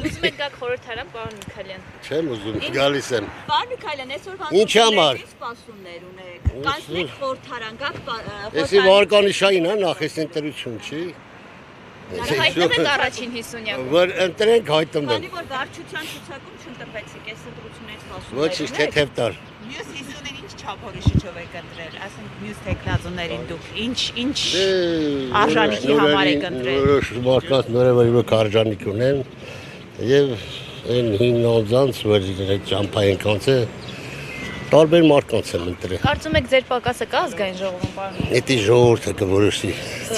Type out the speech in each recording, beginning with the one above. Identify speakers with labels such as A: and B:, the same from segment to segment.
A: Ուզում եք գաք խորհրդարան, պարոն Միքայելյան։
B: Չեմ ուզում, գալիս եմ։
C: Պարոն Միքայելյան, այսօր
B: Ինչ համար։
C: սպասումներ ունեք։ Կանցնեք խորհրդարան, գաք
B: Էսի վարկանիշային է նախ էս ընտրություն չի։
A: Հայտնում եք առաջին 50-յակում։
B: Որ ընտրենք հայտնում
C: Քանի
B: եմ։
C: որ վարչության ցուցակում չընտրվեցիք, այս ընտրությունից սպասումներ
B: Ոչինչ թեթև տար։
D: Մյուս 50-ին ինչ չափորոշիչով եք ընտրել, ասենք մյուս տեխնազոներին դուք ինչ արժանիքի համար եք ընտրել։
B: Որոշ մարդկանց նորևէ կարժանիք ունեն եւ այն հին անձանց որ ճամփային կանցը տարբեր մարդկանց եմ ընտրել։
A: Կարծում եք ձեր պակասը կա ազգային ժողովում, պարոն։
B: Էդի ժողովուրդը կորոշի,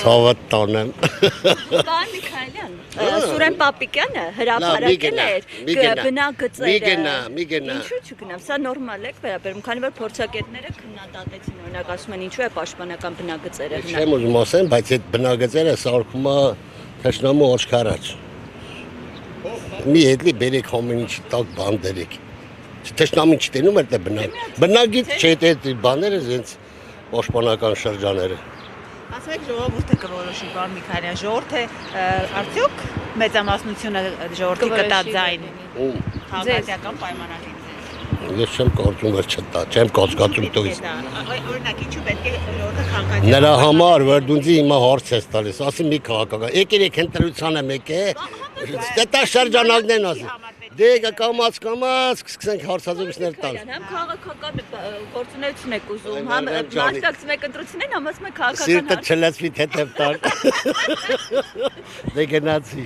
B: ցավատ տանեմ։
C: Պարոն Միքայելյան, Սուրեն Պապիկյանը հրապարակել էր բնագծերը։
B: Մի գնա։
C: Ինչու չգնամ, սա նորմալ է վերաբերում, քանի որ փորձագետները քննադատեցին, օրինակ ասում են ինչու է պաշտպանական բնագծերը
B: Չեմ ուզում ասեմ, բայց այդ բնագծերը սարքում է թշնամու աչքարած։ Մի հետլի բերեք ամեն ինչ տակ բան դերեք։ Թշնամին չտենում էր դա բնագիծ չէ դա բաները զենց պաշտպանական շրջաները։
D: Ասում եք ժողովուրդը կորոշի, պարոն Միքայելյան, ժողովուրդը արդյոք մեծամասնությունը ժողովրդի կտա ձայն քաղաքական պայմանագրին։
B: Ես չեմ կարծում որ չտա, չեմ կասկածում տույս։
D: Օրինակ ինչու պետք է ժողովուրդը քաղաքական
B: Նրա համար որ դունձի հիմա հարց ես տալիս, ասի մի քաղաքական։ Եկեք ընտրությանը մեկ է, դա շրջանակն են ասի։ Դե կամաց սկսենք հարցազրույցներ տալ։
C: Համ քաղաքական գործունեություն եք ուզում, համ մասնակցում եք ընտրություններին, համ ասում եք քաղաքական
B: Սիրտը չլացվի թեթև տակ։ Դե գնացի։